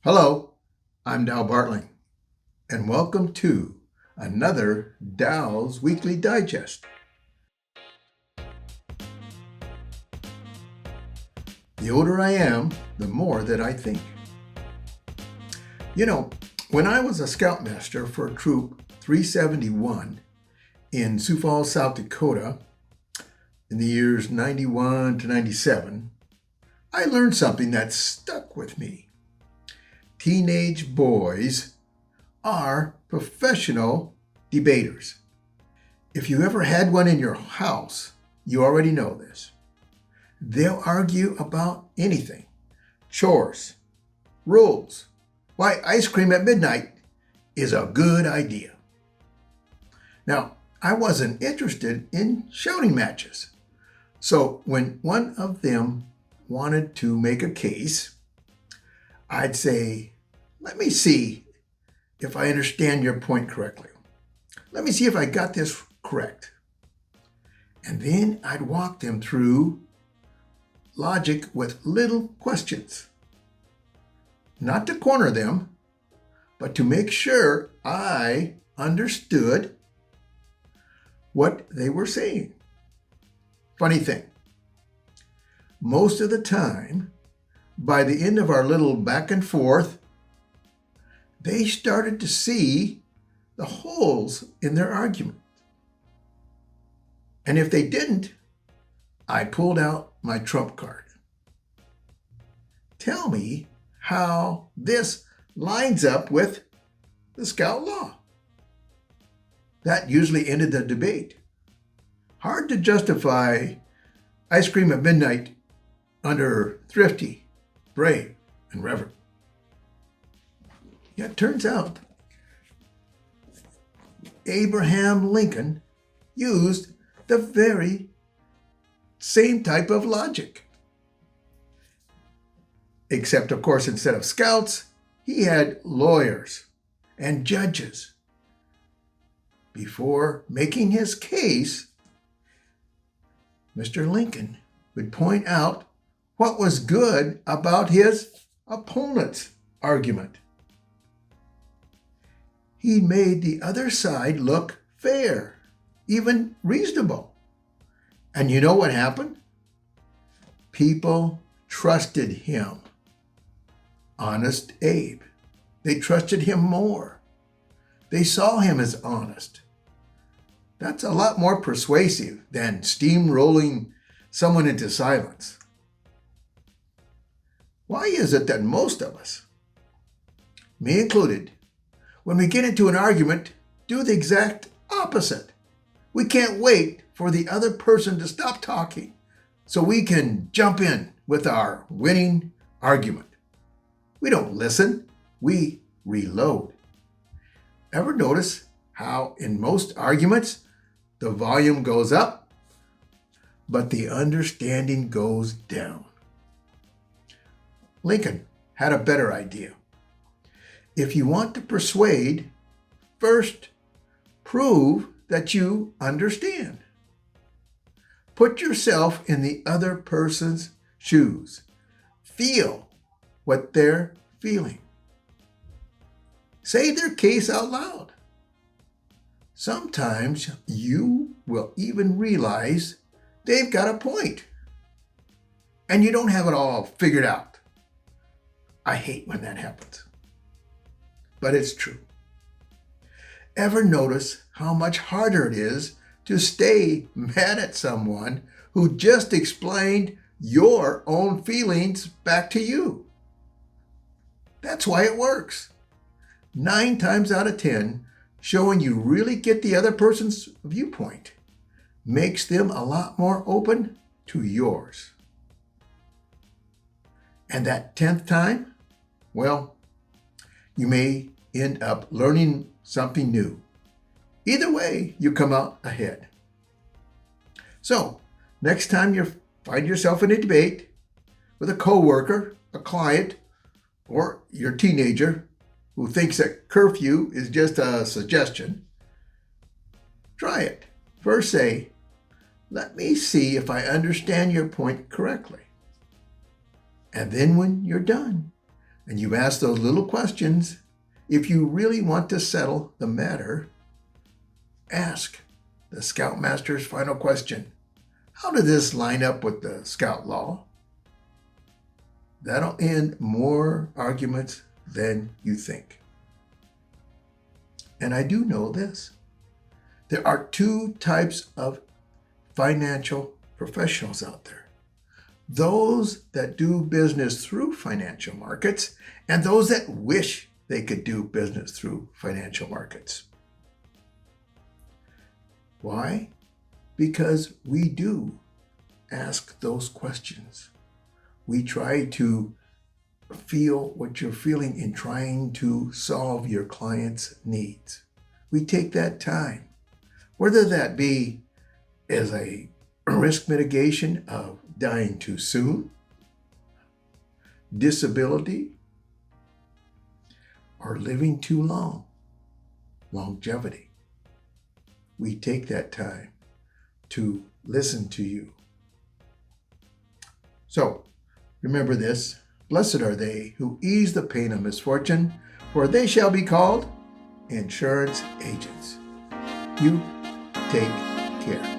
Hello, I'm Dow Bartling, and welcome to another Dow's Weekly Digest. The older I am, the more that I think. When I was a scoutmaster for Troop 371 in Sioux Falls, South Dakota, in the years 91 to 97, I learned something that stuck with me. Teenage boys are professional debaters. If you ever had one in your house, you already know this. They'll argue about anything. Chores, rules, why ice cream at midnight is a good idea. Now, I wasn't interested in shouting matches. So when one of them wanted to make a case, I'd say, let me see if I understand your point correctly. Let me see if I got this correct. And then I'd walk them through logic with little questions. Not to corner them, but to make sure I understood what they were saying. Funny thing, most of the time, by the end of our little back and forth, they started to see the holes in their argument. And if they didn't, I pulled out my trump card. Tell me how this lines up with the Scout Law. That usually ended the debate. Hard to justify ice cream at midnight under thrifty, brave, and reverent. Yet it turns out Abraham Lincoln used the very same type of logic. Except, of course, instead of scouts, he had lawyers and judges. Before making his case, Mr. Lincoln would point out what was good about his opponent's argument. He made the other side look fair, even reasonable. And you know what happened? People trusted him. Honest Abe. They trusted him more. They saw him as honest. That's a lot more persuasive than steamrolling someone into silence. Why is it that most of us, me included, when we get into an argument, do the exact opposite? We can't wait for the other person to stop talking so we can jump in with our winning argument. We don't listen, we reload. Ever notice how in most arguments the volume goes up, but the understanding goes down? Lincoln had a better idea. If you want to persuade, first prove that you understand. Put yourself in the other person's shoes. Feel what they're feeling. Say their case out loud. Sometimes you will even realize they've got a point, and you don't have it all figured out. I hate when that happens, but it's true. Ever notice how much harder it is to stay mad at someone who just explained your own feelings back to you? That's why it works. 9 times out of 10, showing you really get the other person's viewpoint makes them a lot more open to yours. And that 10th time, well, you may end up learning something new. Either way, you come out ahead. So, next time you find yourself in a debate with a coworker, a client, or your teenager who thinks that curfew is just a suggestion, try it. First say, let me see if I understand your point correctly. And then when you're done, and you ask those little questions, if you really want to settle the matter, ask the Scoutmaster's final question. How did this line up with the Scout Law? That'll end more arguments than you think. And I do know this. There are two types of financial professionals out there. Those that do business through financial markets and those that wish they could do business through financial markets. Why? Because we do ask those questions. We try to feel what you're feeling in trying to solve your client's needs. We take that time, whether that be as a risk mitigation of dying too soon, disability, or living too long, longevity. We take that time to listen to you. So, remember this, blessed are they who ease the pain of misfortune, for they shall be called insurance agents. You take care.